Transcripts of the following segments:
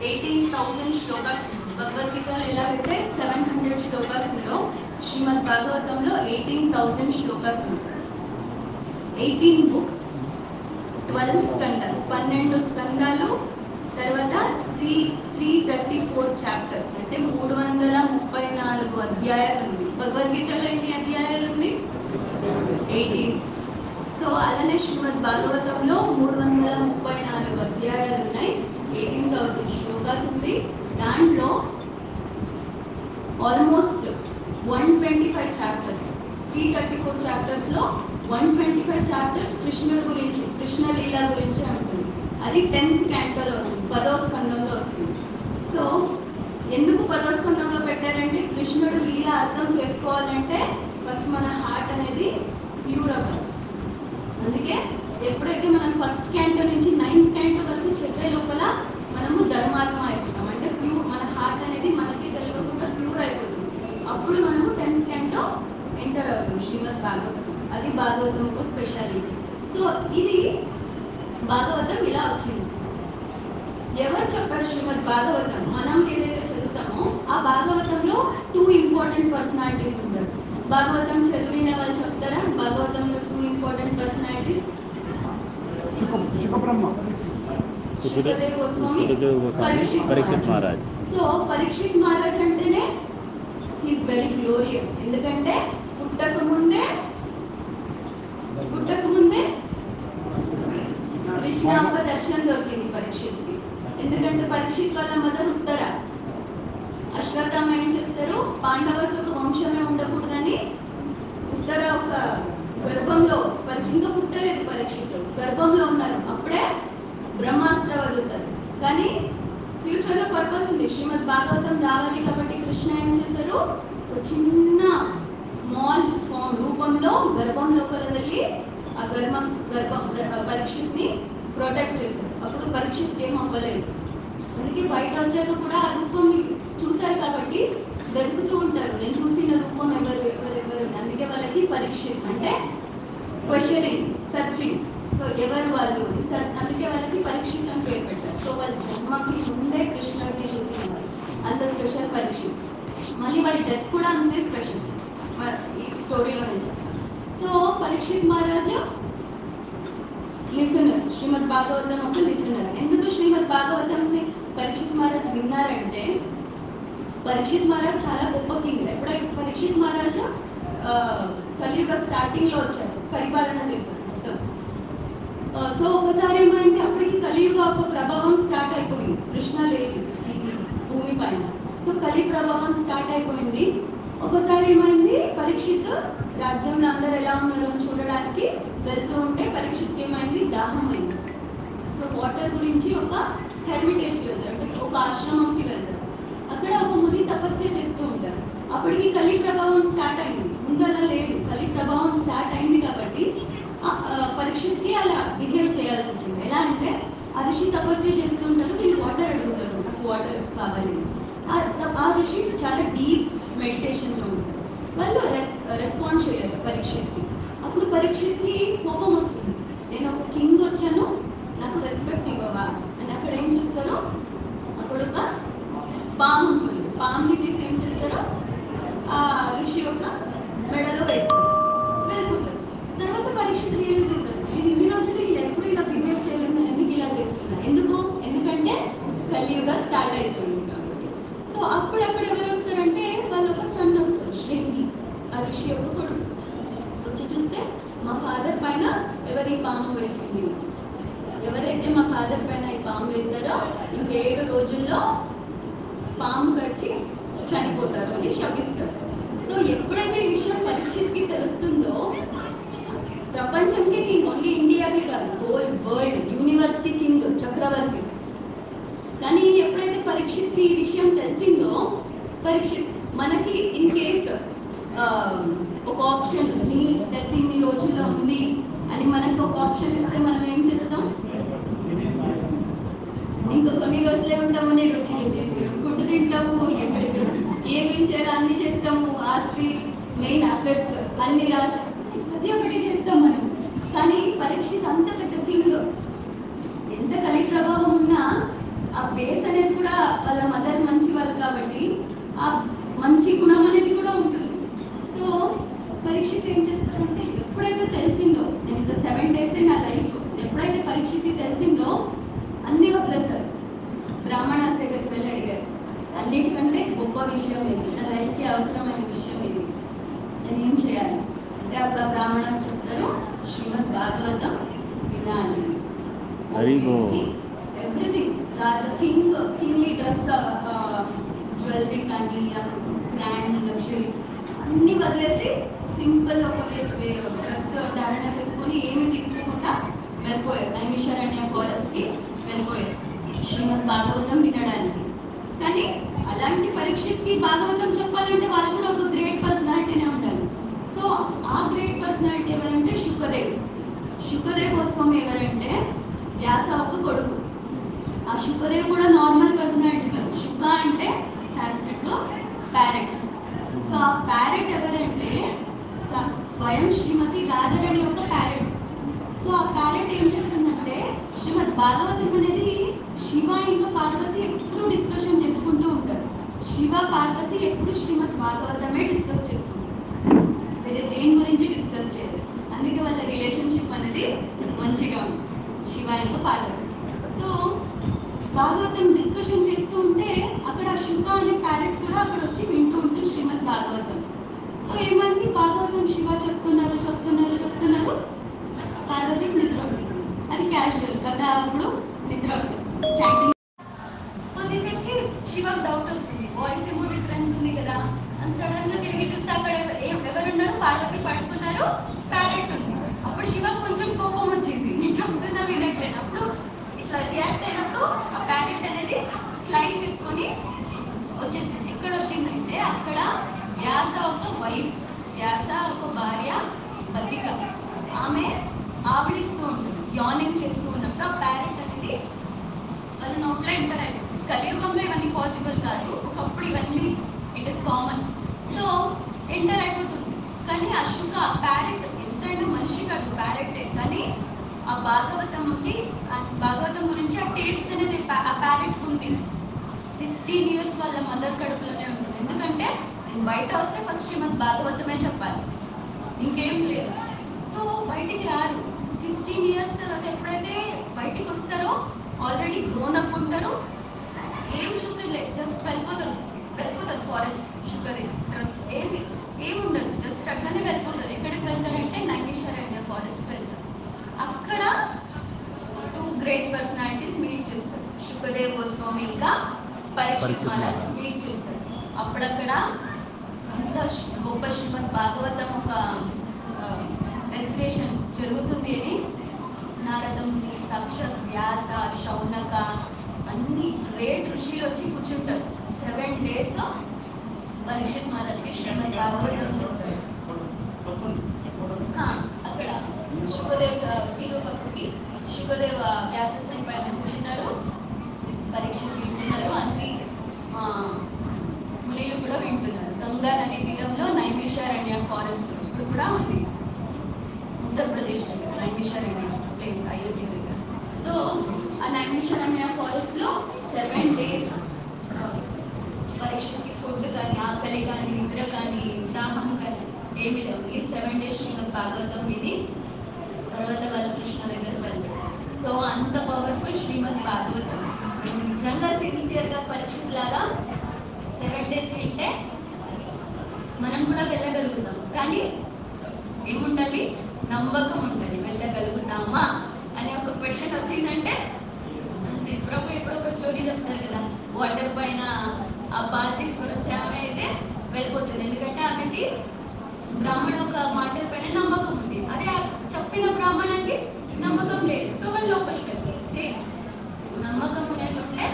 18,000 శ్లోకాస్. భగవద్గీతలో ఎలాగైతే 700 శ్లోకాస్ ఉందో, శ్రీమద్ భాగవతంలో 18,000 శ్లోకాస్ ఉంటాయి. 18 బుక్స్, 12 స్కందాలు, 12 స్కందాలు, తర్వాత 334 చాప్టర్స్, అంటే 334 అధ్యాయాలు ఉంది. భగవద్గీతలో ఎన్ని అధ్యాయాలు ఉంది? 18. సో అలానే శ్రీమద్ భాగవతంలో 334 అధ్యాయాలు ఉన్నాయి, 18,000 శ్లోకాస్ ఉంది. దాంట్లో ఆల్మోస్ట్ 125 చాప్టర్స్, 334 చాప్టర్స్ లో 125 చాప్టర్స్ కృష్ణుడి గురించి, కృష్ణ లీల గురించి ఉంటుంది. అది 10th క్యాంటోలో వస్తుంది, 10వ స్కందంలో వస్తుంది. సో ఎందుకు 10వ స్కందంలో పెట్టారంటే, కృష్ణుడు లీల అర్థం చేసుకోవాలంటే ఫస్ట్ మన హార్ట్ అనేది ప్యూర్ అవ్వాలి. అందుకే ఎప్పుడైతే మనం ఫస్ట్ క్యాంటో నుంచి 9th క్యాంటో వరకు చదివే లోపల మనము ధర్మాత్మ అయిపోతాం, అంటే ప్యూర్, మన హార్ట్ అనేది మనకి తెలియకుండా ప్యూర్ అయిపోతుంది. అప్పుడు మనము 10th క్యాంటో ఎంటర్ అవుతాం శ్రీమద్ భాగవతం. అది భాగవతం ఒక స్పెషాలిటీ. సో ఇది భాగవతం ఇలా వచ్చింది. ఎవరు చెప్పారు శ్రీమద్ భాగవతం? మనం ఏదైతే చదువుతామో ఆ భాగవతంలో 2 ఇంపార్టెంట్ పర్సనాలిటీస్ ఉంటారు. భాగవతం చదివిన వాళ్ళు చెప్తారా? భాగవతంలో 2 important personalities, Sukhdev Goswami, Parikshit Maharaj. So Parikshit Maharaj అంటేనే హీస్ వెరీ గ్లోరియస్. ఎందుకంటే పుట్టక ముందే కృష్ణాంబ దర్శనం దొరికింది పరీక్షిత్కి. ఎందుకంటే పరీక్షిత్ వాళ్ళ మదర్ ఉత్తర. అశ్వత్థామ ఏం చేస్తారు, పాండవస్ ఒక వంశమే ఉండకూడదని ఉత్తర ఒక గర్భంలో, పరీక్షితో పుట్టలేదు, పరీక్షిత్ గర్భంలో ఉన్నారు, అప్పుడే బ్రహ్మాస్త్ర వదులుతారు. కానీ ఫ్యూచర్ లో పర్పస్ ఉంది, శ్రీమద్ భాగవతం రావాలి కాబట్టి కృష్ణ ఏం చేశారు, ఒక చిన్న స్మాల్ ఫామ్ రూపంలో గర్భం లోపల వెళ్ళి ఆ గర్భం పరీక్షిత్ ని ప్రొటెక్ట్ చేశారు. అప్పుడు పరీక్షిత్ ఏం అవ్వలేదు. అందుకే బయట వచ్చాక కూడా ఆ రూపం చూశారు కాబట్టి వెతుకుతూ ఉంటారు, నేను చూసిన రూపం ఎవరు. అందుకే వాళ్ళకి పరీక్షిత్ అంటే క్వశ్చనింగ్, సర్చింగ్. సో ఎవరు వాళ్ళు సర్చ్, అందుకే వాళ్ళకి పరీక్షిత్ అని పేరు పెట్టారు. సో వాళ్ళ జన్మకి ముందే కృష్ణుడిని చూసిన వాళ్ళు, అంత స్పెషల్ పరీక్షిత్. మళ్ళీ వాళ్ళ డెత్ కూడా అంతే స్పెషల్, ఈ స్టోరీలో నేను చెప్తాను. సో పరీక్షిత్ మహారాజు లిసనర్, శ్రీమద్ భాగవతం ఒక లిసనర్. ఎందుకు శ్రీమద్ భాగవతంని పరీక్షిత్ మహారాజ్ విన్నారంటే, పరీక్షిత్ మహారాజ్ చాలా గొప్ప కింగ్. ఎప్పుడైతే పరీక్షిత్ మహారాజు కలియుగ స్టార్టింగ్ లో వచ్చారు, పరిపాలన చేశారు మొత్తం. సో ఒకసారి ఏమైంది, అప్పటికి కలియుగ ఒక ప్రభావం స్టార్ట్ అయిపోయింది, కృష్ణ లేదు ఈ భూమి పైన. సో కలి ప్రభావం స్టార్ట్ అయిపోయింది. ఒకసారి ఏమైంది, పరీక్షిత్ రాజ్యంలో అందరు ఎలా ఉన్నారో చూడడానికి వెళ్తూ ఉంటే పరీక్షిత్ ఏమైంది, దాహం అయింది. సో వాటర్ గురించి ఒక హెర్మిటేజ్కి వెళ్తారు, అంటే ఒక ఆశ్రమంకి వెళ్తారు. అక్కడ ఒక ముని తపస్య చేస్తూ ఉంటారు. అప్పటికి కలి ప్రభావం స్టార్ట్ అయింది, ముందలా లేదు, కలి ప్రభావం స్టార్ట్ అయింది కాబట్టి పరీక్షకి అలా బిహేవ్ చేయాల్సి వచ్చింది. ఎలా అంటే ఆ ఋషి తపస్య చేస్తూ ఉంటారు, వీళ్ళు వాటర్ అడుగుతారు, నాకు వాటర్ కావాలి. ఆ ఋషి చాలా డీప్ మెడిటేషన్లో ఉంటారు, వాళ్ళు రెస్పాండ్ చేయరు పరీక్షకి. అప్పుడు పరీక్షకి కోపం వస్తుంది, నేను ఒక కింగ్ వచ్చాను, నాకు రెస్పెక్ట్ ఇవ్వవా అని. అక్కడ ఏం చేస్తారో, అక్కడ ఒక పాము ఉంటుంది, పాముని తీసి ఏం చేస్తారో ఆ ఋషి యొక్క మెడలో వేస్తారు, వెళ్ళిపోతారు. తర్వాత పరీక్ష రియలైజ్ అవుతారు, నేను ఇన్ని రోజులు ఎప్పుడు ఇలా బిహేవ్ చేయలేదు, ఎందుకు ఇలా చేస్తున్నా, ఎందుకంటే కలియుగ స్టార్ట్ అయిపోయింది కాబట్టి. సో అప్పుడప్పుడు ఎవరు వస్తారంటే వాళ్ళ ఒక సన్ వస్తారు, శృంగి, ఆ ఋషి యొక్క కొడుకు. వచ్చి చూస్తే మా ఫాదర్ పైన ఎవరి పాము వేసింది, ఎవరైతే మా ఫాదర్ పైన ఈ పాము వేశారో ఇంక 7 రోజుల్లో పాము కడిచి చనిపోతారు అని శపిస్తారు. సో ఎప్పుడైతే ఈ విషయం పరీక్షకి తెలుస్తుందో, ప్రపంచంకి కింగ్, ఓన్లీ ఇండియాకి కాదు, హోల్ వరల్డ్ యూనివర్స్కి కింగ్, చక్రవర్తి. కానీ ఎప్పుడైతే పరీక్షకి ఈ విషయం తెలిసిందో, పరీక్ష మనకి ఇన్ కేస్ ఒక ఆప్షన్, నీ డెత్ ఇన్ని రోజుల్లో ఉంది అని మనకు ఒక ఆప్షన్ ఇస్తే మనం ఏం చేస్తాం, ఇంకా కొన్ని రోజులే ఉంటాము, నేను ఫుడ్ తింటాము, ఎక్కడెక్కడ ఏమేం చేయాలో అన్ని చేస్తాము, ఆస్తి మెయిన్ అసెట్స్ అన్ని రాసి ప్రతి ఒక్కటి చేస్తాం మనం. కానీ పరీక్షిత్ అంత పెద్ద కింగ్, ఎంత కలి ప్రభావం ఉన్నా ఆ బేస్ అనేది కూడా గుణం అనేది కూడా ఉంటుంది. సో పరీక్షిత్ ఏం చేస్తారంటే ఎప్పుడైతే తెలిసిందో నేను ఇంకా 7 days నా లైఫ్, ఎప్పుడైతే పరీక్షకి తెలిసిందో అన్ని వదిలేస్తారు. బ్రాహ్మణాస్ దగ్గరికి వెళ్ళి అడిగారు, అన్నిటికంటే గొప్ప విషయం ఇది, నా లైఫ్కి అవసరమైన విషయం ఇది, నేను ఏం చేయాలి అంటే అప్పుడు బ్రాహ్మణాస్ చెప్తారు శ్రీమద్ భాగవతం వినాలి. ఎవ్రీథింగ్ కింగ్లీ డ్రెస్, జ్యువెలరీ కానీ బ్రాండ్ లగ్జరీ అన్ని వదిలేసి సింపుల్ ఒక డ్రెస్ ధారణ చేసుకొని ఏమి తీసుకోకుండా వెళ్ళిపోయారు. నైమిషారణ్య ఫారెస్ట్కి వెళ్ళిపోయారు శ్రీమద్ భాగవతం వినడానికి. కానీ అలాంటి పరీక్షకి భాగవతం చెప్పాలంటే వాళ్ళు కూడా ఒక గ్రేట్ పర్సనాలిటీనే ఉండాలి. సో ఆ గ్రేట్ పర్సనాలిటీ ఎవరంటే శుకదేవ్ గోస్వామి ఎవరంటే వ్యాస ఒక కొడుకు. ఆ శుకదేవ్ కూడా నార్మల్ పర్సనాలిటీ కాదు. శుక అంటే సాంస్క్రిట్లో ప్యారెట్. సో ఆ ప్యారెట్ ఎవరంటే స్వయం శ్రీమతి రాధారాణి యొక్క ప్యారెట్. సో ఆ ప్యారెట్ ఏం చేస్తుందంటే శ్రీమద్ భాగవతం అనేది శివ ఇంకా పార్వతి ఎప్పుడు డిస్కషన్ చేసుకుంటూ ఉంటారు. శివ పార్వతి ఎప్పుడు శ్రీమద్ భాగవతమే డిస్కస్ చేసుకుంటారు, వేరే దేని గురించి డిస్కస్ చేయరు. అందుకే వాళ్ళ రిలేషన్షిప్ అనేది మంచిగా ఉంది, శివ ఇంకా పార్వతి. సో భాగవతం డిస్కషన్ చేస్తూ ఉంటే అక్కడ శుక అనే ప్యారెట్ కూడా అక్కడ వచ్చి వింటూ ఉంటుంది శ్రీమద్ భాగవతం. సో ఏమైంది, భాగవతం శివ చెప్తున్నారు పార్వతికి నిద్ర వచ్చేసింది. అది క్యాజువల్ కదా, అప్పుడు నిద్ర వచ్చేసింది చాటింగ్. కొద్దిసేపుకి శివకు డౌట్ వస్తుంది, వాయిస్ ఏమో డిఫరెన్స్ ఉంది కదా అని. సడన్ గా తిరిగి చూస్తే అక్కడ ఎవరున్నారు, పార్వతి పడుకున్నారు, ప్యారెట్ ఉంది. అప్పుడు శివకు కొంచెం కోపం వచ్చింది, నేను చెప్తున్నా వినట్లేదు. అప్పుడు ఇట్లా రియాక్ట్ అయినప్పుడు ఆ ప్యారెట్ అనేది ఫ్లై చేసుకొని వచ్చేసింది. ఎక్కడ వచ్చిందంటే అక్కడ వ్యాస ఒక వైఫ్, వ్యాస ఒక భార్య బతిక, ఆమె ఆవిడిస్తూ ఉంటుంది, యానింగ్ చేస్తూ ఉన్నప్పుడు ఆ ప్యారెట్ అనేది వాళ్ళ నోట్లో ఎంటర్ అయిపోతుంది. కలియుగంలో ఇవన్నీ పాసిబుల్ కాదు, ఒకప్పుడు ఇవన్నీ it is common. So enter అయిపోతుంది. కానీ ఆ శుక ప్యారెట్ ఎంతైనా మనిషి కాదు, ప్యారెటే. కానీ ఆ భాగవతం గురించి ఆ టేస్ట్ అనేది ఆ ప్యారెట్కి ఉంది. 16 years వాళ్ళ మదర్ కడుపులోనే ఉంటుంది. ఎందుకంటే నేను బయట వస్తే ఫస్ట్ శ్రీమద్ భాగవతమే చెప్పాలి, ఇంకేం లేదు. సో బయటికి రారు. 16 years తర్వాత ఎప్పుడైతే బయటికి వస్తారో ఆల్రెడీ గ్రోన్ అప్ ఉంటారు, ఏం చూసేలేదు, జస్ట్ వెళ్ళిపోతారు ఫారెస్ట్. షుగర్ డ్రెస్ ఏమి ఉండదు, జస్ట్ అట్లనే వెళ్ళిపోతారు. ఎక్కడికి వెళ్తారంటే నైమిషారణ్య ఫారెస్ట్ వెళ్తారు. అక్కడ 2 great personalities మీట్ చేస్తారు, శుకదేవ్ గోస్వామి ఇంకా పరీక్షిత్ మహారాజ్ మీట్ చేస్తారు. అప్పుడక్కడ ఇంత గొప్ప శ్రీమద్ భాగవతం ఒక రెసిటేషన్ జరుగుతుంది అని నారదముని, సాక్షాత్ వ్యాస, శౌనక అన్ని గ్రేట్ ఋషులు వచ్చి కూర్చుంటారు. 7 days పరీక్షిత్ మహారాజ్కి శ్రీమద్ భాగవతం చెప్తారు. అక్కడ శుకదేవ్ వీరు పక్కకి శుకదేవ్ వ్యాస పైన కూర్చున్నారు, పరీక్షలు వింటున్నారు, అన్ని మునిలు కూడా వింటున్నారు. గంగా నది తీరంలో నైమిషారణ్య ఫారెస్ట్ ఇప్పుడు కూడా ఉంది, ఉత్తరప్రదేశ్ దగ్గర నైమిషారణ్య ప్లేస్, అయోధ్య దగ్గర. సో ఆ నైమిషారణ్య ఫారెస్ట్ లో 7 days పరీక్షకి ఫుడ్ కానీ, ఆకలి కానీ, నిద్ర కానీ, దాహం కానీ ఏమి లేవు. ఈ 7 days శ్రీమద్ భాగవతం విని తర్వాత వాళ్ళు కృష్ణ దగ్గర వెళ్తారు. సో అంత పవర్ఫుల్ శ్రీమద్ భాగవతం. మేము నిజంగా సిన్సియర్గా పరీక్ష లాగా 7 days వింటే మనం కూడా వెళ్ళగలుగుతాం. కానీ ఏముండాలి, నమ్మకం ఉండాలి. వెళ్ళగలుగుతామా అనే ఒక క్వశ్చన్ వచ్చిందంటే ఎప్పుడో ఒక స్టోరీ చెప్తారు కదా, వాటర్ పైన ఆ బాల్ తీసుకొని వచ్చే ఆమె అయితే వెళ్ళిపోతుంది. ఎందుకంటే ఆమెకి బ్రాహ్మణ ఒక మాటల పైన నమ్మకం ఉంది, అదే చెప్పిన బ్రాహ్మణకి నమ్మకం లేదు. సో వాళ్ళు లోపలికి వెళ్తారు. సేమ్ నమ్మకం ఉండేటుంటే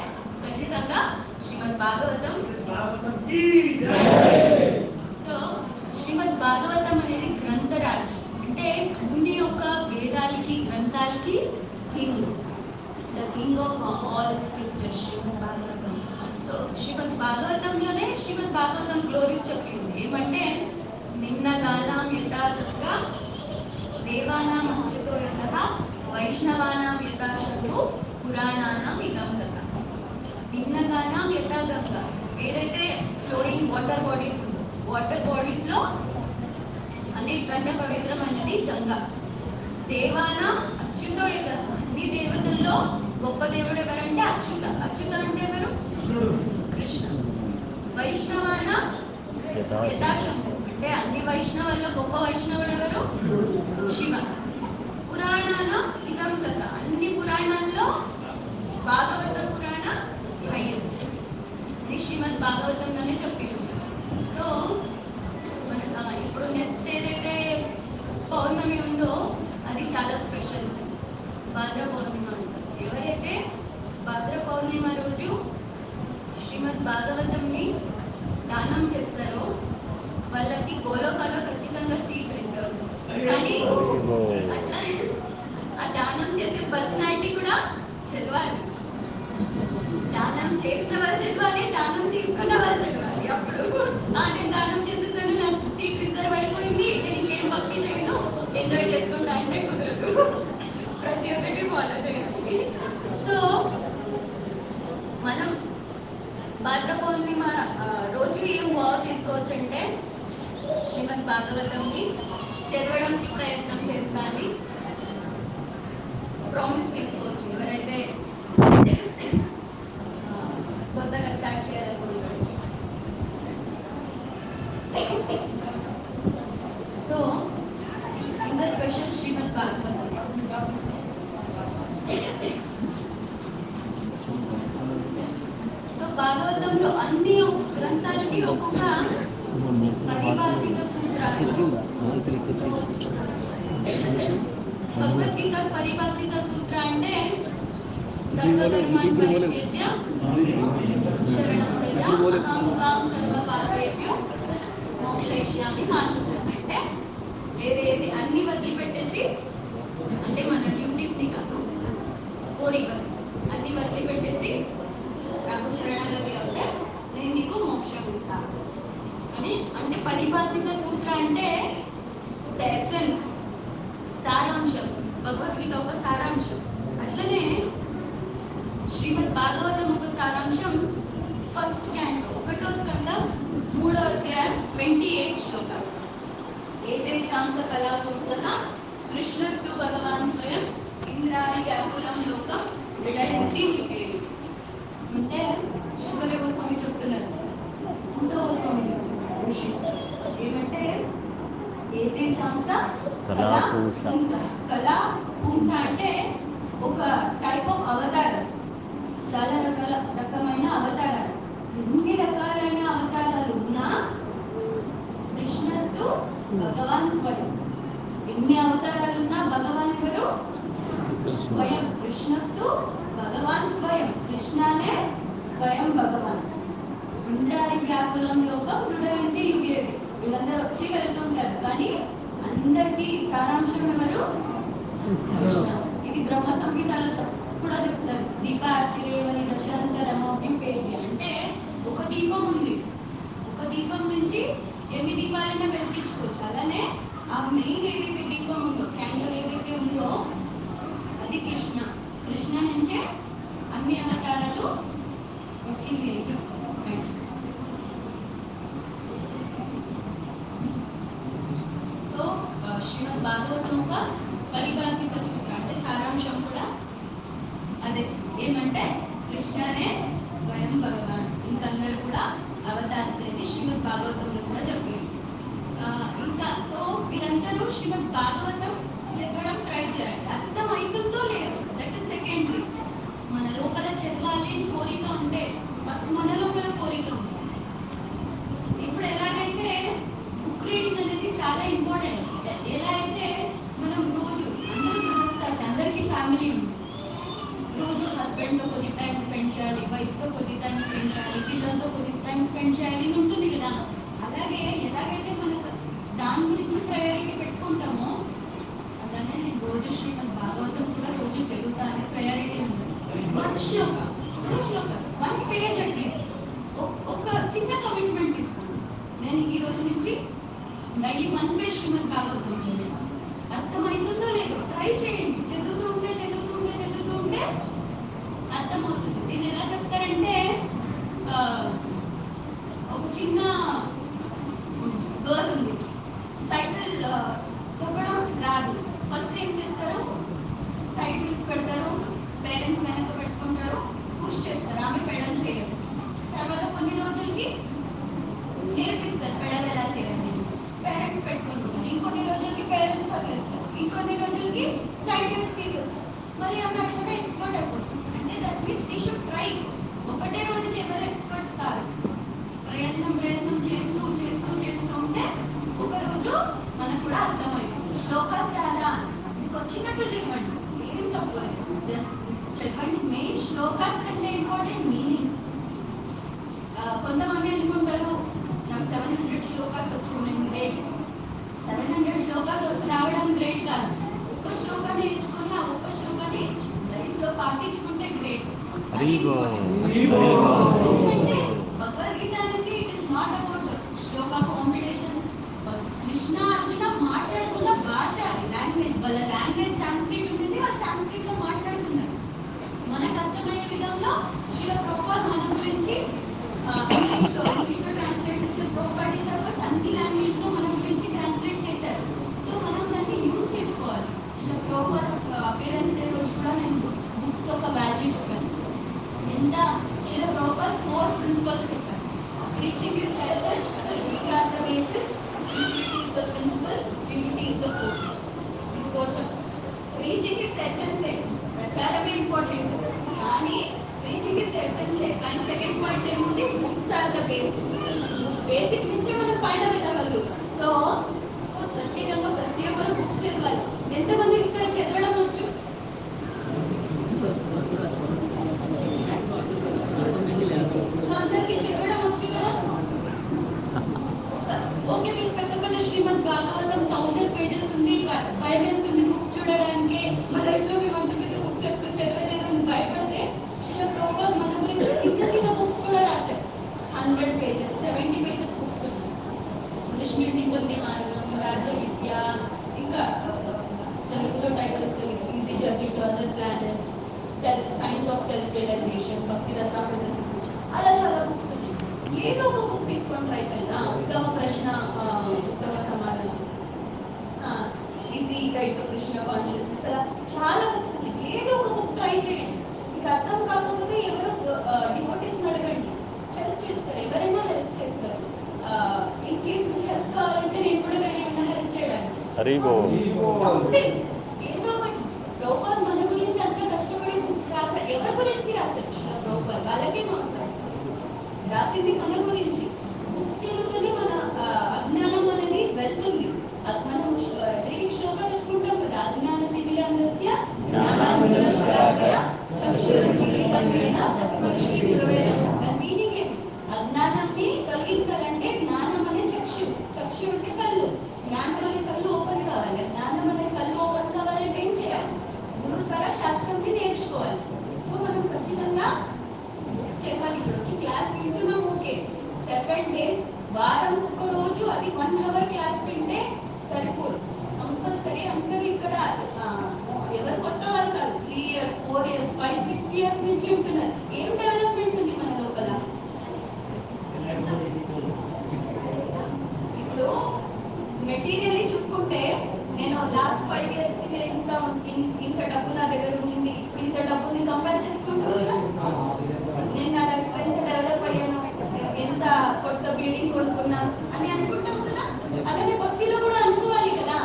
ఖచ్చితంగా శ్రీమద్ భాగవతం. సో శ్రీమద్ భాగవతం అనేది గ్రంథరాజ్, అంటే అన్ని యొక్క వేదాలకి గ్రంథాలకి king, the king of all scriptures Srimad Bhagavatam. So Srimad భాగవతంలోనే శ్రీమద్ భాగవతం గ్లోరీస్ చెప్పింది ఏమంటే, నిన్న గానాం యథాగా దేవానాం అంశతో యథ వైష్ణవానాం యథా శంభు పురాణానాం ఇదం తథా. నిన్న గానాం యథా గంగా, ఏదైతే ఫ్లోయింగ్ వాటర్ బాడీస్ ఉందో వాటర్ బాడీస్ లో అన్నిటికంటే పవిత్రమైనది గంగా. దేవాన అచ్యుత, అన్ని దేవతల్లో గొప్ప దేవుడు ఎవరంటే అచ్యుత. అచ్యుత అంటే ఎవరు? కృష్ణ. వైష్ణవాన యథాశంభు అంటే అన్ని వైష్ణవుల్లో గొప్ప వైష్ణవుడు ఎవరు? శివ. పురాణాన ఇదం కథ, అన్ని పురాణాల్లో భాగవత పురాణ హైయెస్ట్. ఇది శ్రీమద్ భాగవతంలోనే చెప్పింది. సో ఇప్పుడు నెక్స్ట్ ఏదైతే పౌర్ణమి ఉందో అది చాలా స్పెషల్. భాద్ర పౌర్ణిమ అంటారు. ఎవరైతే భాద్ర పౌర్ణిమ రోజు శ్రీమద్ భాగవతంని దానం చేస్తారో వాళ్ళకి గోలోకాలో ఖచ్చితంగా సీట్ ఇస్తారు. కానీ అట్లా ఆ దానం చేసే పర్సనాలిటీ కూడా చదవాలి. దానం చేసిన వాళ్ళు చదవాలి, దానం తీసుకున్న వాళ్ళు చదవాలి. అప్పుడు నేను దానం చేసేసాను, నా సీట్ రిజర్వ్ అయిపోయింది, నేను ఇంకేం భక్తి చేయను, ఎంజాయ్ చేసుకుంటా అంటే కుదరదు. ప్రతి ఒక్కటి ఫాలో చేయాలి. సో మనం భాద్ర పౌర్ణిమ రోజు ఏం వావ్ తీసుకోవచ్చు అంటే శ్రీమద్ భాగవతంని చదవడానికి ప్రయత్నం చేస్తాను. ప్రామిస్ తీసుకోవచ్చు ఎవరైతే కొత్తగా స్టార్ట్ చేయాలనుకుంటారు. So in the special Srimad Bhagavatam, so భాగవతంలో అన్ని గ్రంథాలకి ఒక్కొక్క పరిభాషిక సూత్రాలు. భగవద్గీత పరిభాషిత సూత్ర అంటే సర్వధర్మాన్ పరిత్యజ్య శరణం వ్రజ అహం త్వాం సర్వపాపేభ్యో మోక్షయిష్యామి మా సూత్రం. అంటే వేరేది అన్ని వదిలిపెట్టేసి, అంటే మన డ్యూటీస్ని కాదు, కోరికలు అన్ని వదిలిపెట్టేసి నాకు శరణాగతి అవుతే నేను నీకు మోక్షం ఇస్తాను అని. అంటే పరిభాషిత సూత్ర అంటే ద ఎసెన్స్, సారాంశం. భగవద్గీత ఒక సారాంశం. అట్లనే శ్రీమద్ భాగవతం ఒక సారాంశం. ఫస్ట్ క్యాంటో 1వ స్కందం 3వ అధ్యాయం 28 శ్లోకాలు. ఏతేషాం స కళాపుంసః కృష్ణస్తు భగవాన్ స్వయం ఇంద్రాది వ్యాకులం లోకం విడయంతి యుగే. అంటే శుకదేవ స్వామి చెప్తున్నారు, సూత గోస్వామి చెప్తున్నారు ఋషి ఏమంటే ఏతేషాం స కళాపుంస. కళాపుంస అంటే ఒక టైప్ ఆఫ్ అవతారం. చాలా రకమైన అవతారాలు. ఎన్ని రకాలైన అవతారాలు ఉన్నా కృష్ణస్తు భగవాన్ స్వయం. ఎన్ని అవతారాలు ఉన్నా భగవాన్ ఎవరు? స్వయం. కృష్ణస్తు భగవాన్ స్వయం. కృష్ణనే స్వయం భగవాన్. ఇంద్రాది వ్యాకులం లోకం హృదయంతి యుగేవి. వీళ్ళందరూ వచ్చి వెళ్తుంటారు, కానీ అందరికీ సారాంశం ఎవరు? కృష్ణ. ఇది బ్రహ్మ సంహితలో కూడా చెప్తారు. దీపార్చిరేవని దశాంతరమోపేది అంటే ఒక దీపం ఉంది, ఒక దీపం నుంచి ఎన్ని దీపాలైనా వెలిగించుకోవచ్చు. అలానే ఆ మెయిన్ ఏదైతే దీపం ఉందో, క్యాండిల్ ఏదైతే ఉందో అది కృష్ణ. కృష్ణ నుంచే అన్ని అవతారాలు వచ్చింది అని చెప్తారు. సో శ్రీమద్ భాగవతం ఒక పరిభాషిత సూత్రం, అంటే సారాంశం కూడా అదే. ఏమంటే కృష్ణనే స్వయం భగవాన్, ఇంకందరూ కూడా అవతార్స్ అని శ్రీమద్ భాగవతంలో కూడా చెప్పారు. ఇంకా సో వీరందరూ శ్రీమద్ భాగవతం చదవడం ట్రై చేయాలి. అర్థం అవుతుందో లేదో దట్ ఇస్ సెకండరీ. మన లోపల చదవాలి కోరిక ఉంటే ఫస్ట్ మన లోపల కోరిక ఉంటుంది. ఇప్పుడు ఎలాగైతే బుక్ రీడింగ్ అనేది చాలా ఇంపార్టెంట్. ఎలా అయితే మనం రోజు అందరూ గృహస్థాసి, అందరికీ ఫ్యామిలీ ఉంది, రోజు హస్బెండ్తో కొద్ది టైం స్పెండ్ చేయాలి, వైఫ్తో కొద్ది టైం స్పెండ్ చేయాలి, పిల్లలతో కొద్ది టైం స్పెండ్ చేయాలి అని ఉంటుంది కదా. అలాగే ఎలాగైతే మనకు దాని గురించి ప్రయారిటీ పెట్టుకుంటామో అలానే నేను రోజు శ్రీమద్ భాగవతం కూడా రోజు చదువుతా అనే ప్రయారిటీ ఉంటుంది. 1 శ్లోక 2 శ్లోక 1 పేజ్ అట్లీస్ట్ ఒక చిన్న కమిట్మెంట్ తీసుకున్నాను. నేను ఈ రోజు నుంచి డైలీ 1 పేజ్ శ్రీమద్ భాగవతం చదువుతాను. అర్థమవుతుందో లేదో ట్రై చేయండి. చదువుతూ ఉంటే అర్థమవుతుంది. దీన్ని ఎలా చెప్తారంటే ఒక చిన్న ఉంది, సైకిల్ తొక్కడం రాదు, ఫస్ట్ ఏం చేస్తారు, సైడ్ వీల్స్ పెడతారు, పేరెంట్స్ వెనక పెట్టుకుంటారు, పుష్ చేస్తారు, ఆమె పెడల్ చేయరు. తర్వాత కొన్ని రోజులకి నేర్పిస్తారు పెడల్ ఎలా చేయాలి, పేరెంట్స్ పెట్టుకుంటారు. ఇంకొన్ని రోజులకి పేరెంట్స్ వదిలేస్తారు, ఇంకొన్ని రోజులకి సైడ్ వీల్స్ తీసేస్తారు, మళ్ళీ ఆమె అట్లనే ఎక్స్పర్ట్ అయిపోతుంది. అంటే that means we should try. ఒకటే రోజుకి ఎవరు ఎక్స్పర్ట్స్ కాదు, ప్రయత్నం చేస్తూ చేస్తూ చేస్తూ ఉంటే ఒక రోజు మనకు కూడా అర్థమైంది. శ్లోకాస్ కాదా మీకు వచ్చినట్టు చదవండి, ఏం తప్పు లేదు, జస్ట్ చదవండి. మెయిన్ శ్లోకాస్ కంటే ఇంపార్టెంట్ మీనింగ్స్. కొంతమంది అనుకుంటారు నాకు 700 శ్లోకాస్ వచ్చింది గ్రేట్. 700 శ్లోకాస్ రావడం గ్రేట్ కాదు, ఒక్క శ్లోకాన్ని నేర్చుకుని ఆ ఒక్క శ్లోకాన్ని లైఫ్ లో పాటించుకుంటే గ్రేట్. ఎందుకంటే భగవద్గీత అనేది it is not about Shloka competition. Krishna Arjuna మాట్లాడుకున్న భాష, లాంగ్వేజ్, వాళ్ళ లాంగ్వేజ్ సాంస్క్రిట్ ఉంటుంది, వాళ్ళు సాంస్క్రిట్ లో మాట్లాడుకున్నారు. మనకు అర్థమయ్యే విధంలో శ్రీల ప్రభుపాద మన గురించి ఇంగ్లీష్ లో ట్రాన్స్లేట్ చేస్తారు. ప్రాపర్టీస్ అవర్స్ అన్ని లాంగ్వేజ్ లో మన గురించి ట్రాన్స్లేట్ చేశారు. సో మనం దాన్ని యూజ్ చేసుకోవాలి. శ్రీల ప్రభుపాద అపియరెన్స్ డే రోజు కూడా నేను బుక్స్ ఒక వాల్యూ చెప్పాను. ఎంత శ్రీల ప్రభుపాద 4 ప్రిన్సిపల్స్ చెప్పారు. Reaching is the essence, books are the basis, utility is the principle, beauty is the force. ఇది 4 చెప్పారు. రీచింగ్ ఇస్ ద ఎసెన్స్, ప్రచారమే ఇంపార్టెంట్ కానీ రీచింగ్ ఇస్ ద ఎసెన్స్. కానీ సెకండ్ పాయింట్ ఏముంది, books are the basis. Basic నుంచి మనం పైన వెళ్ళగలుగుతాం. So ఖచ్చితంగా ప్రతి ఒక్కరు బుక్స్ చదవాలి. ఎంతమందికి ఇక్కడ చదవడం వచ్చు? సో అందరికి చదవడం వచ్చు కదా. ఓకే, మీకు పెద్ద పెద్ద శ్రీమద్ భాగవతం 1000 పేజెస్ ఉంది, భయం వేస్తుంది బుక్ చూడడానికి, మా లైఫ్ లో మేము అంత పెద్ద బుక్స్ ఎప్పుడు చదవలేదు అని భయపడితే శ్రీల ప్రభుపాద మన గురించి చిన్న చిన్న బుక్స్ కూడా రాశారు. 100 పేజెస్, 70 పేజెస్ బుక్స్ ఉన్నాయి. కృష్ణుడి పొందే మార్గం, రాజ విద్య, ఇంకా తెలుగులో titles easy journey to other planets, science of self realization, Bhakti Rasamrita సిద్ధి, అలా చాలా బుక్స్ ఉన్నాయి. ఏదో ఒక బుక్ తీసుకొని ట్రై చేయండి. ఉత్తమ ప్రశ్న, ఉత్తమ సమాధానం, easy guide to Krishna consciousness, అలా చాలా బుక్స్ ఉన్నాయి. ఏదో ఒక బుక్ ట్రై చేయండి. మీకు అర్థం కాకపోతే ఎవరో డివోటీస్ని అడగండి, హెల్ప్ చేస్తారు, ఎవరైనా హెల్ప్ చేస్తారు. ఇన్ కేస్ మీకు హెల్ప్ కావాలంటే నేను కూడా రెడీ ఉన్నా హెల్ప్ చేయడానికి. ఏదో ఒకటి. ప్రభుపాద మన గురించి అంత కష్టపడి బుక్స్ రాశారు. ఎవరి గురించి రాశారు? శ్రీల ప్రభుపాద వాళ్ళకే నమస్కారం. రాసింది మన గురించి. బుక్స్ చదువుతూనే మన అజ్ఞానం అనేది వెళ్తుంది. మనం ఎవ్రీ శ్లోక చెప్పుకుంటాం కదా, అజ్ఞాన శిబిరాంగస్య జ్ఞానాంజన శలాకయ చక్షురున్మీలితమేన తస్మై శ్రీ గురవే నమః. దాని మీనింగ్ ఏమి? అజ్ఞానాన్ని తొలగించాలంటే జ్ఞానం అనే చక్షు అంటే కళ్ళు, జ్ఞానం అనే కళ్ళు ఓపెన్ కావాలి. జ్ఞానం అనే కళ్ళు ఓపెన్ కావాలంటే ఏం చేయాలి? గురువు ద్వారా శాస్త్రంని నేర్చుకోవాలి. సో మనం ఖచ్చితంగా బుక్స్ చదవాలి. ఇప్పుడు వచ్చి క్లాస్ వింటున్నాం, ఓకే, 7 days, వారం ఒక్క రోజు, అది 1 hour క్లాస్ వింటే సరిపోదు. కంపల్సరీ అందరూ ఇక్కడ ఎవరు కొత్త వాళ్ళు కాదు, 3 years, 4 years, 5, 6 years నుంచి ఉంటున్నారు. ఏం డెవలప్మెంట్ ఉంది మన లోపల? ఇప్పుడు మెటీరియల్లీ చూసుకుంటే నేను లాస్ట్ 5 years కి నేను ఇంత డబ్బు నా దగ్గర ఉండింది, ఇప్పుడు ఇంత డబ్బుని కంపేర్ చేసుకుంటాం కదా. నేను నా లైఫ్ ఎంత డెవలప్ అయ్యాను, ఎంత కొత్త బిల్డింగ్ కొనుక్కున్నా అని అనుకుంటాం కదా. అలానే భక్తిలో కూడా అనుకోవాలి కదా.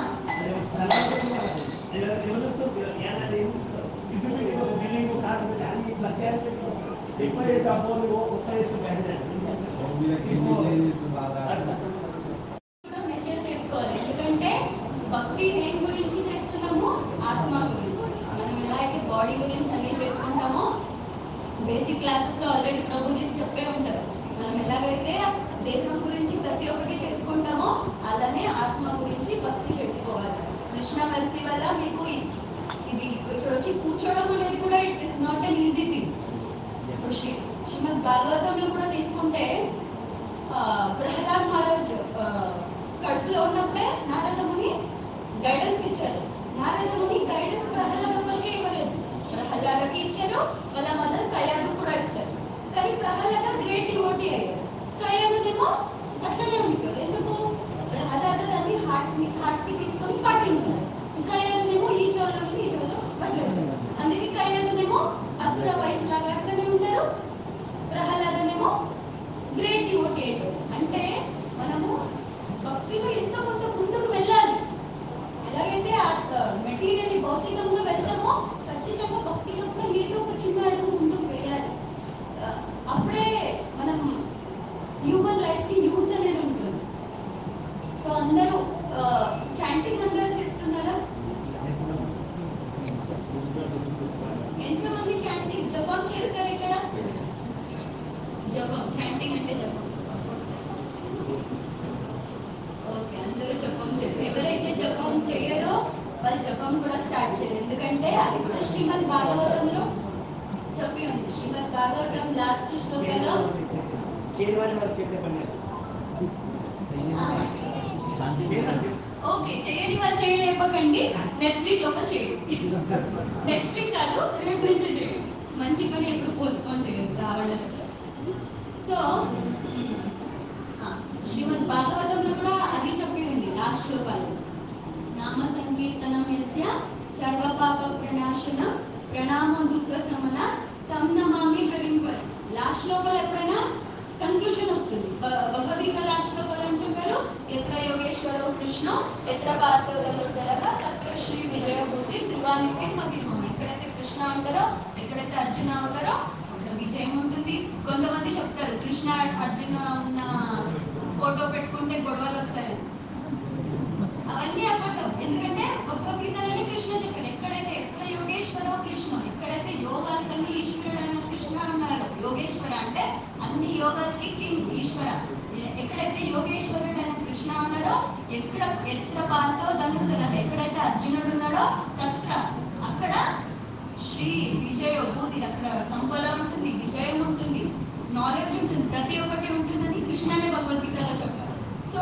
మెజర్ చేసుకోవాలి. ఎందుకంటే భక్తి దేని గురించి చేస్తున్నామో, ఆత్మ గురించి. మనం ఎలా అయితే బాడీ గురించి అన్నీ చేసుకుంటామో, బేసిక్ క్లాసెస్ లో ఆల్రెడీ ప్రభుజీస్ చెప్పే ఉంటారు. మనం ఎలాగైతే దేహం గురించి ప్రతి ఒక్కటి చేసుకుంటామో, అలానే ఆత్మ గురించి భక్తి చేసుకోవాలి. కృష్ణ మెర్సీ వల్ల మీకు ఇది ఇక్కడ వచ్చి కూర్చోవడం అనేది కూడా it is not an easy thing. ఇప్పుడు శ్రీమద్ భాగవతంలో కూడా తీసుకుంటే ప్రహ్లాద్ మహారాజ్ కడుపులో ఉన్నప్పుడే నారద ముని గైడెన్స్ ఇచ్చారు. నారద ముని గైడెన్స్ ప్రహ్లాద వరకే ఇవ్వలేదు, ప్రహ్లాదకి ఇచ్చారు, వాళ్ళ మదర్ కయాదు కూడా ఇచ్చారు. కానీ ప్రహ్లాద గ్రేట్ డివోటీ అయ్యారు, కయాదునేమో అట్లనే ఉండిపోయారు. ఎందుకు? ప్రహ్లాద హార్ట్కి తీసుకొని పాటించాలి. కళ్యాణనేమో ఈ చెవులో వదిలేస్తారు. అందుకే కళ్యాణనేమో అసుర వైఫ్ లాగా అట్లనే ఉంటారు, ప్రహ్లాదనేమో గ్రేట్ డివోటీ. అంటే మనము భక్తిలో ఎంతో కొంత ముందుకు వెళ్ళాలి. ఎలాగైతే మెటీరియల్ భౌతికంగా వెళ్తామో ఖచ్చితంగా భక్తిలో కూడా ఏదో ఒక చిన్న అడుగు ముందుకు వేయాలి. అప్పుడే మనం హ్యూమన్ లైఫ్కి యూజ్ అనేది ఉంటుంది. సో అందరూ చాంటింగ్ అందరూ చేస్తున్నారా? ఎంతమంది చాంటింగ్ జపం చేస్తారు ఇక్కడ? జపం, చాంటింగ్ అంటే జపం. ఓకే, అందరూ జపం చేస్తారు. ఎవరైతే జపం చేయరో వాళ్ళు జపం కూడా స్టార్ట్ చేయరు. ఎందుకంటే అది కూడా శ్రీమద్ భాగవతంలో చెప్పి ఉంది. శ్రీమద్ భాగవతం లాస్ట్ శ్లోకంలో ఓకే, చేయని వాళ్ళు చేయలేపకండి, నెక్స్ట్ వీక్ లోపల చేయండి. నెక్స్ట్ వీక్ కాదు, రేపు నుంచి చేయండి. మంచి పని ఎప్పుడు పోస్ట్పోన్ చేయదు, రావడం చెప్పారు. సో శ్రీమద్ భాగవతంలో కూడా అది చెప్పి ఉంది లాస్ట్ శ్లోకాలు. నామ సంకీర్తనం యస్య సర్వ పాప ప్రణాశనం ప్రణామో దుఃఖ సమన తం నమామి హరిం పర. లాస్ట్ శ్లోకాలు ఎప్పుడైనా కన్క్లూషన్ వస్తుంది. భగవద్గీత లాస్ట్ శ్లోకాలు ఏం చెప్పారు? ఎత్ర యోగేశ్వరో కృష్ణ ఎత్ర పార్థో ధనుర్ధరః తత్ర శ్రీ విజయభూతి ధ్రువానికి మతిర్మమ. ఎక్కడైతే కృష్ణ ఉంటారో, ఎక్కడైతే అర్జున ఉంటారో అక్కడ విజయం ఉంటుంది. కొంతమంది చెప్తారు కృష్ణ అర్జున ఉన్న ఫోటో పెట్టుకుంటే గొడవలు వస్తాయని. అవన్నీ అబద్ధం. ఎందుకంటే భగవద్గీతలోనే కృష్ణ చెప్పాడు, ఎక్కడైతే ఎక్కడ యోగేశ్వరో కృష్ణ, ఎక్కడైతే యోగాలకన్నీ ఈశ్వరుడు అయిన కృష్ణ ఉన్నారు. యోగేశ్వర అంటే అన్ని యోగాలకి కింగ్ ఈశ్వర. ఎక్కడైతే యోగేశ్వరుడు అయిన కృష్ణ ఉన్నారో, ఎత్ర పార్థో ధనుర్ధరః, ఎక్కడైతే అర్జునుడు ఉన్నాడో తత్ర అక్కడ శ్రీ విజయోభూతి, అక్కడ సంపద ఉంటుంది, విజయం ఉంటుంది, నాలెడ్జ్ ఉంటుంది, ప్రతి ఒక్కటి ఉంటుందని కృష్ణనే భగవద్గీతలో చెప్పారు. సో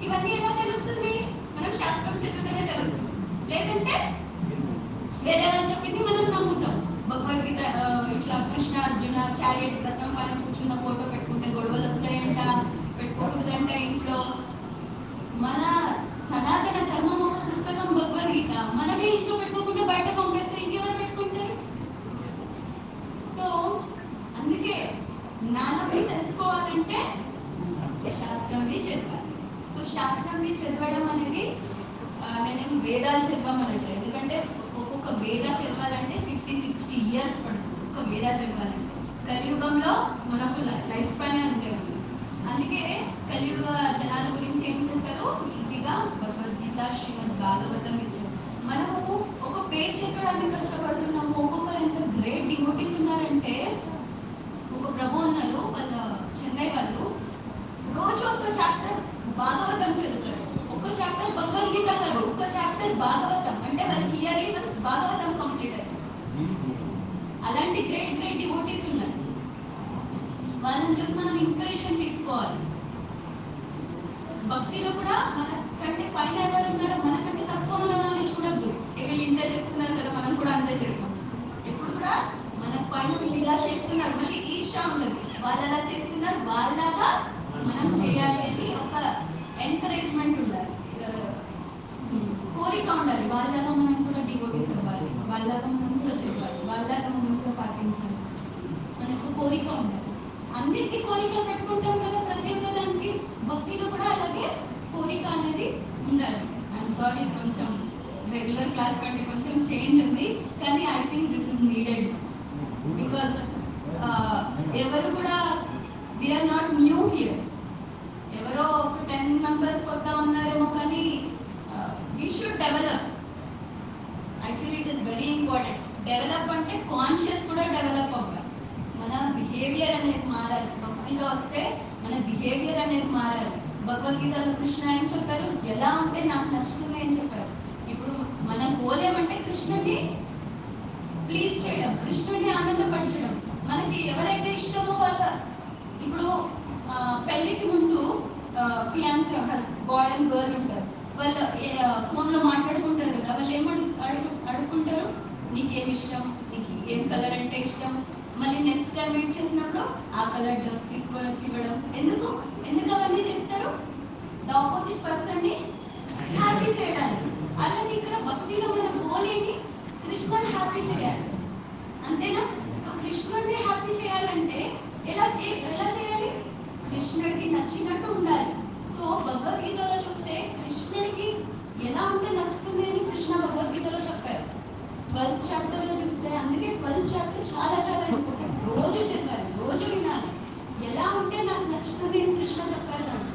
ఇవన్నీ ఎలా తెలుస్తుంది? మనం శాస్త్రం చదివితేనే తెలుస్తుంది. లేదంటే వేరే వాళ్ళు చెప్పింది మనం నమ్ముతాం. భగవద్గీత ఇట్లా కృష్ణ అర్జున చారియట్ రథం పైన కూర్చున్న ఫోటో పెట్టుకుంటే గొడవలు వస్తాయంట, పెట్టుకోకూడదంట ఇంట్లో. మన సనాతన ధర్మం ఒక పుస్తకం భగవద్గీత, మనమే ఇంట్లో పెట్టుకోకుండా బయట పంపిస్తే ఇంకెవరు పెట్టుకుంటారు? సో అందుకే జ్ఞానాన్ని తెలుసుకోవాలంటే శాస్త్రాన్ని చదవాలి. సో శాస్త్రాన్ని చదవడం అనేది నేనేం వేదాలు చదవమనట్లేదు. ఎందుకంటే ఒక్కొక్క వేద చదవాలంటే 50-60 years పడుతుంది. ఒక్క వేద చదవాలంటే కలియుగంలో మనకు లైఫ్ స్పాన్ అంతే ఉంది. అందుకే కలియుగ జనాల గురించి ఏం చేశారు? ఈజీగా భగవద్గీత శ్రీమద్ భాగవతం ఇచ్చారు. మనము ఒక పేజ్ చెప్పడానికి కష్టపడుతున్నాము. ఒక్కొక్కరు ఎంత గ్రేట్ డివోటీస్ ఉన్నారంటే, ఒక ప్రభు ఉన్నారు, వాళ్ళ చెన్నై వాళ్ళు రోజు ఒక్క చాప్టర్ భాగవతం చదువుతారు. ఒక్క చాప్టర్ భగవద్గీత కాదు, ఒక్క చాప్టర్ భాగవతం. అంటే వాళ్ళకి ఇయర్లీ వన్స్ భాగవతం కంప్లీట్ అయ్యింది. అలాంటి గ్రేట్ గ్రేట్ డివోటీస్ ఉన్నారు. వాళ్ళని చూసి మనం ఇన్స్పిరేషన్ తీసుకోవాలి. భక్తిలో కూడా మన కంటే పైన ఎవరు ఉన్నారో, మనకంటే తక్కువ ఉన్న వాళ్ళని చూడద్దు. వీళ్ళు ఇంత చేస్తున్నారు కదా, మనం కూడా అంతే చేస్తాం. ఎప్పుడు కూడా మన పైన వీళ్ళు ఇలా చేస్తున్నారు, మళ్ళీ ఈర్ష్య ఉండదు. వాళ్ళు అలా చేస్తున్నారు, వాళ్ళలాగా మనం చేయాలి అని ఒక ఎంకరేజ్మెంట్ ఉండాలి, కోరిక ఉండాలి. వాళ్ళలాగా మనం కూడా డివోటీస్ అవ్వాలి, వాళ్ళలాగా మనం కూడా చేయాలి, వాళ్ళలాగా మనం కూడా పాటించాలి. మనకు కోరిక ఉండాలి. అన్నిటికీ కోరికలు పెట్టుకుంటాం కదా ప్రతి ఒక్క దానికి. భక్తిలో కూడా అలాగే కోరిక అనేది ఉండాలి. ఐఎమ్ సారీ, కొంచెం రెగ్యులర్ క్లాస్ కంటే కొంచెం చేంజ్ ఉంది, కానీ I think this is needed. Because ఎవరు కూడా వీఆర్ నాట్ న్యూ హియర్. ఎవరో ఒక 10 members కొత్త ఉన్నారేమో, కానీ we should develop. I feel it is very important. Develop అంటే కాన్షియస్ కూడా డెవలప్ అవ్వాలి. మన బిహేవియర్ అనేది మారాలి. భక్తిలో వస్తే మన బిహేవియర్ అనేది మారాలి. భగవద్గీతలో కృష్ణ ఏం చెప్పారు? ఎలా ఉంటే నాకు నచ్చుతుంది అని చెప్పారు. ఇప్పుడు మన గోల్ ఏమంటే కృష్ణుడిని ప్లీజ్ చేయడం, కృష్ణుడిని ఆనందపరచడం. మనకి ఎవరైతే ఇష్టమో వాళ్ళ, ఇప్పుడు పెళ్ళికి ముందు ఫియాన్సీ బాయ్ అండ్ గర్ల్ ఉంటారు. వాళ్ళు ఫోన్లో మాట్లాడుకుంటారు కదా, వాళ్ళు ఏమడు అడుగుకుంటారు? నీకేమి ఇష్టం, నీకు ఏం కలర్ అంటే ఇష్టం. మళ్ళీ నెక్స్ట్ టైం మీట్ చేసినప్పుడు ఆ కలర్ డ్రెస్ తీసుకొని వచ్చి ఇవ్వడం. ఎందుకు అవన్నీ చేస్తారు? ద ఆపోజిట్ పర్సన్ని హ్యాపీ చేయడానికి. అలాగే ఇక్కడ భక్తిలో మన గోల్ ఏంటి? కృష్ణుని హ్యాపీ చేయాలి, అంతేనా? సో కృష్ణుడిని హ్యాపీ చేయాలంటే ఎలా చేయాలి? కృష్ణుడికి నచ్చినట్టు ఉండాలి. సో భగవద్గీతలో చూస్తే కృష్ణుడికి ఎలా ఉంటే నచ్చుతుంది అని కృష్ణ భగవద్గీతలో చెప్పారు. 12th చాప్టర్లో చూస్తే, అందుకే 12th చాప్టర్ చాలా చాలా ఇంపార్టెంట్. రోజు చదవాలి, రోజు వినాలి. ఎలా ఉంటే నాకు నచ్చుతుంది అని కృష్ణ చెప్పారు నాకు.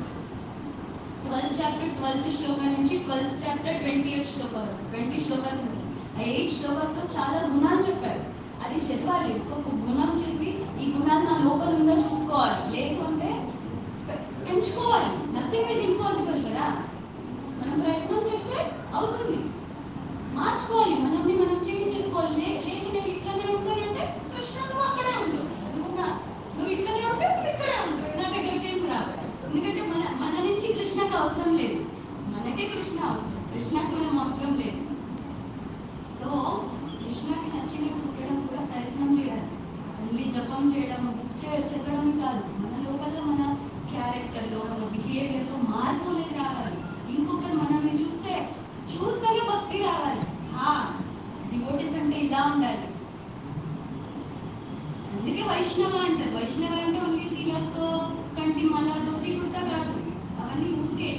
12th చాప్టర్ 12th శ్లోకం నుంచి 12th చాప్టర్ 28 శ్లోకాలు, 20 శ్లోకాస్ ఉన్నాయి. ఆ 8 శ్లోకాస్లో చాలా గుణాలు చెప్పారు. అది చదవాలి. ఒక్కొక్క గుణం చదివి ఈ గుణాలు నా లోపల ఉందో చూసుకోవాలి, లేదు అంటే పెంచుకోవాలి. నథింగ్ ఈజ్ ఇంపాసిబుల్ కదా, మనం ప్రయత్నం చేస్తే అవుతుంది. మార్చుకోవాలి, మనల్ని మనం చేంజ్ చేసుకోవాలి. లేదు నేను ఇట్లనే ఉంటానంటే కృష్ణ నువ్వు అక్కడే ఉండు, నువ్వు ఇట్లనే ఉంటే నువ్వు ఇక్కడే ఉండు, నా దగ్గరికి ఏం రావాలి. ఎందుకంటే మన నుంచి కృష్ణకు అవసరం లేదు, మనకే కృష్ణ అవసరం, కృష్ణకు మనం అవసరం లేదు. సో కృష్ణకి నచ్చినట్టు ఉండడం కూడా ప్రయత్నం చేయాలి. ఓన్లీ జపం చేయడం, బుక్ చదవడం కాదు, మన లోపల మన క్యారెక్టర్లో మన బిహేవియర్లో మార్పు అనేది రావాలి. ఇంకొకరు మనల్ని చూస్తేనే భక్తి రావాలి. డివోటీస్ అంటే ఇలా ఉండాలి. అందుకే వైష్ణవ అంటారు. వైష్ణవ అంటే ఓన్లీ తిలక్, కంటి మల, ధోతి కుర్తా కాదు, అవన్నీ ఊరికే.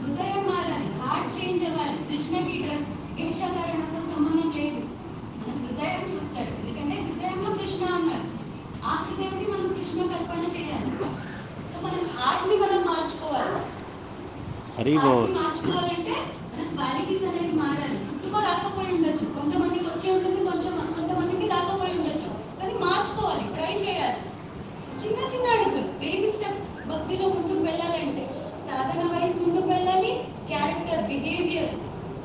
హృదయం మారాలి, హార్ట్ చేంజ్ అవ్వాలి. కృష్ణకి డ్రెస్ వేషధారణతో సంబంధం లేదు, మనం హృదయం చూస్తారు. ఎందుకంటే హృదయంలో కృష్ణ ఉన్నారు, ఆ హృదయాన్ని మనం కృష్ణ కల్పన చేయాలి. సో మనం హార్ట్ని మనం మార్చుకోవాలి. మార్చుకోవాలంటే మన క్వాలిటీస్ అనేది మారాలి. పుట్టుకో రాకపోయి ఉండొచ్చు, కొంతమందికి వచ్చే ఉంటుంది, కొంతమందికి రాకపోయి ఉండొచ్చు, కానీ మార్చుకోవాలి, ట్రై చేయాలి. చిన్న చిన్న అడుగులు, బేబీ స్టెప్స్. భక్తిలో ముందుకు వెళ్ళాలంటే సాధన వయసు ముందుకు వెళ్ళాలి. క్యారెక్టర్, బిహేవియర్,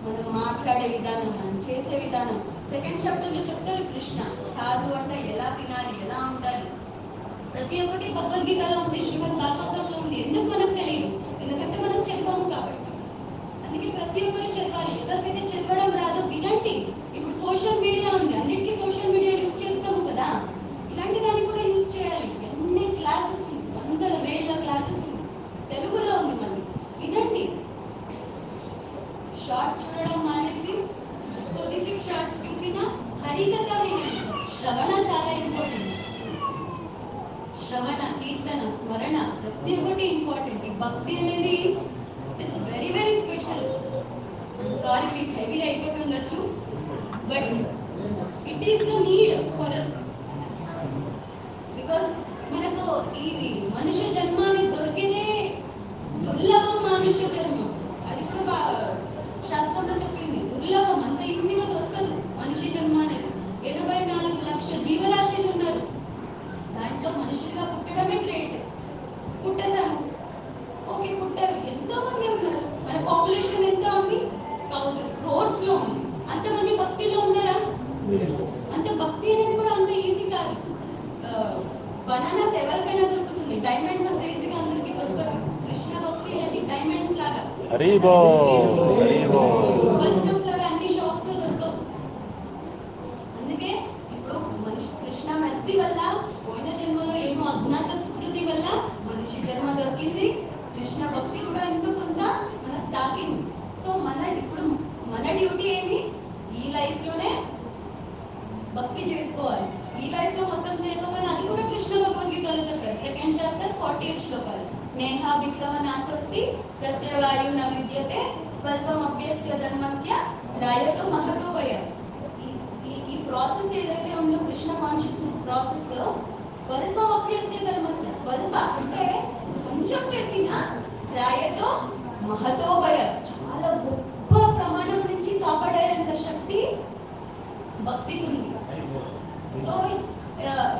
మనం మాట్లాడే విధానం, మనం చేసే విధానం. 2nd చాప్టర్లో చెప్తారు కృష్ణ సాధు అంటే ఎలా తినాలి, ఎలా ఉండాలి. ప్రతి ఒక్కటి భగవద్గీతలో ఉంది, శ్రీమద్ భాగవతంలో ఉంది. ఎందుకు మనకు తెలియదు? ఎందుకంటే మనం చదవము కాబట్టి. అందుకే ప్రతి ఒక్కరు చదవాలి. ఎవరికైతే చదవడం రాదో వినండి. ఇప్పుడు సోషల్ మీడియా ఉంది, అన్నిటికీ సోషల్ మీడియా యూజ్ చేస్తాము కదా, ఇలాంటి దాన్ని కూడా యూజ్ చేయాలి. ఎన్ని క్లాసెస్ ఉంది, వందల వేల క్లాసెస్ ఉంది, తెలుగులో ఉంది, మళ్ళీ వినండి. షార్ట్స్ చూడడం మానేసి కొద్దిసేపు షార్ట్స్ చూసినా హరికథ వినండి. శ్రవణ చాలా ఇంపార్టెంట్. శ్రవణ, కీర్తన, స్మరణ ప్రతి ఒక్కటి ఇంపార్టెంట్. ఈ భక్తి అనేది వెరీ వెరీ స్పెషల్. సారీ మీకు హెవీ అయిపోతుండొచ్చు, but it is the need for us. Because మనకు ఈ మనుష్య జన్మాన్ని దొరికేదే దుర్లభం. మనుష్య జన్మం అది కూడా శాస్త్రంలో చెప్పింది, దుర్లభం, అంత ఈజీగా దొరకదు మనిషి జన్మ అనేది. 84 లక్షల జీవరాశులు ఉన్నారు, దాంట్లో మనుషులుగా పుట్టడమే గ్రేట్. పుట్టేసాము, ఓకే, పుట్టారు. ఎంతో మంది ఉన్నారు, మన పాపులేషన్ ఎంత ఉంది? 1000 crores లో ఉంది. అంతమంది భక్తిలో ఉన్నారా? అంత భక్తి అనేది కూడా అంత ఈజీ కాదు. బనానాస్ ఎవరికైనా దొరుకుతుంది, డైమండ్స్ అంత ఈజీగా అందరికి దొరకదు. కృష్ణ భక్తి అనేది డైమండ్స్ లాగా, బనానాస్ లాగా అన్ని షాప్స్ లో దొరకవు. అందుకే ఇప్పుడు మనిషి కృష్ణ మెస్సి వల్ల, పోయిన జన్మలో ఏమో అజ్ఞాత స్మృతి వల్ల మనిషి జన్మ దొరికింది. కృష్ణ భక్తి కూడా ఎంతో కొంత మనకు తాకింది. సో ఇప్పుడు మన డ్యూటీ ఏంటి? ఈ లైఫ్ లోనే భక్తి చేసుకోవాలి. ఈ లైఫ్ లో మొత్తం చేయకపోయినా అది కూడా కృష్ణ భగవద్గీతలో చెప్పారు. 2nd చాప్టర్ 48 శ్లోకాలు. నేహ విక్రమ నాసస్తి ప్రత్యవాయు న విద్యతే స్వల్పం అభ్యస్య ధర్మస్య రాయతో మహతో భయం. ఈ ప్రాసెస్ ఏదైతే ఉందో కృష్ణ కాన్షియస్నెస్ ప్రాసెస్, స్వల్పం అభ్యస్య ధర్మస్య, స్వల్ప అంటే కొంచెం చేసిన, రాయతో మహతో భయం, చాలా గొప్ప ప్రమాణం నుంచి కాపాడేంత శక్తి భక్తికి ఉంది. సో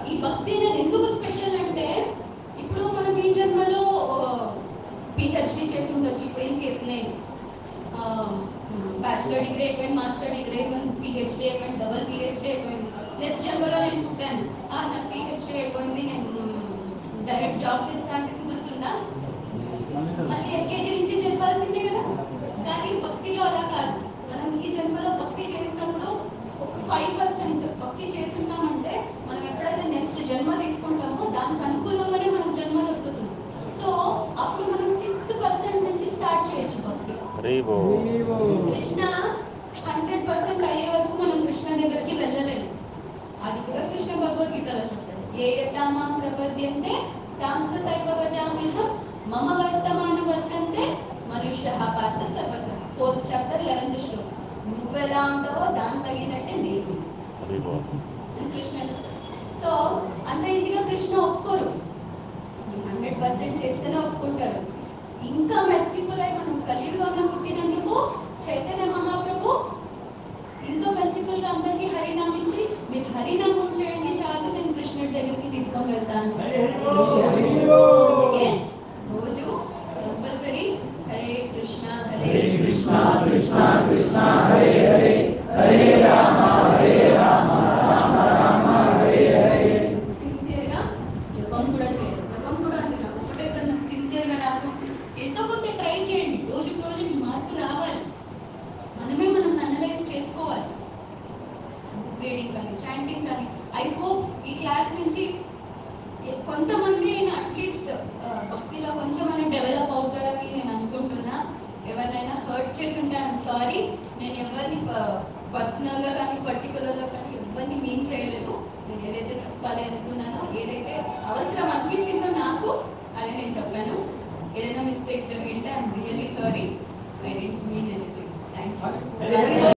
ఈ భక్తి అనేది ఎందుకు స్పెషల్ అంటే, ఇప్పుడు మనం ఈ జన్మలో పిహెచ్డి చేసి ఉండొచ్చు. ఇప్పుడు ఏం కేసు నేను బ్యాచిలర్ డిగ్రీ అయిపోయింది, మాస్టర్ డిగ్రీ అయిపోయింది, పిహెచ్డి అయిపోయింది, డబుల్ పిహెచ్డి అయిపోయింది. నెక్స్ట్ జన్మలో నేను పుట్టాను, నాకు పిహెచ్డి అయిపోయింది, నేను డైరెక్ట్ జాబ్ చేస్తా అంటే కుదురుతుందా? మళ్ళీ ఎల్కేజీ నుంచి చదవాల్సిందే కదా. కానీ భక్తిలో అలా కాదు. మనం ఈ జన్మలో భక్తి చేసినప్పుడు ఒక 5% భక్తి చేస్తున్నామంటే, మనం ఎప్పుడైతే నెక్స్ట్ జన్మ తీసుకుంటామో దానికి అనుకూలంగానే మనకు జన్మ దొరుకుతుంది. సో అప్పుడు మనం 6% నుంచి స్టార్ట్ చేయొచ్చు భక్తి. కృష్ణ 100% అయ్యే వరకు మనం కృష్ణ దగ్గరికి వెళ్ళలేము. అది కూడా కృష్ణ భగవద్గీతలో చెప్తారు. ఏ యథామా ప్రపద్యంతే తాంస్తథైవ భజామ్యహం మమ వర్తమాన వర్తంతే మనుష్యః పార్థ సర్వశః. 4th chapter 11th శ్లోకం. నువ్వు ఎలా ఉంటావో దాని తగినట్టే నేను అని కృష్ణ చెప్తారు. సో అంత ఈజీగా కృష్ణ ఒప్పుకోరు. 100% చేస్తేనే ఒప్పుకుంటారు. ఇంకా మెర్సిఫుల్ అయి మనం కలియుగంలో పుట్టినందుకు చైతన్య మహాప్రభు ఇంకా మెర్సిఫుల్ గా అందరికీ హరినామించి మీరు హరినామం చేయండి చాలు, నేను కృష్ణుడి దగ్గరికి తీసుకొని వెళ్తాను. అందుకే రోజు కంపల్సరీ హరే కృష్ణ కృష్ణ కృష్ణ హరే హరే హరే రామ రామ రామ హరే హరే. సిన్సియర్ గా జపం కూడా చేయాలి. జపం కూడా అంటున్నా ఒకటేసారి నాకు సిన్సియర్ గా రాదు. ఎంతో కొంత ట్రై చేయండి. రోజుకు రోజు మార్పు రావాలి. మనం అనలైజ్ చేసుకోవాలి. బుక్ రీడింగ్ కానీ చాంటింగ్ కానీ. ఐ హోప్ ఈ క్లాస్ నుంచి కొంతమంది అయినా అట్లీస్ట్ భక్తిలో కొంచెమైనా డెవలప్ అవుతారని నేను అనుకుంటున్నా. ఎవరినైనా హర్ట్ చేసి ఉంటే ఐఎమ్ సారీ. నేను ఎవరిని పర్సనల్గా కానీ పర్టికులర్గా కానీ ఎవరిని మీన్ చేయలేదు. నేను ఏదైతే చెప్పాలి అనుకున్నానో, ఏదైతే అవసరం అనిపించిందో నాకు అదే నేను చెప్పాను. ఏదైనా మిస్టేక్స్ జరిగింటే I'm really sorry. I don't mean anything. Thank you.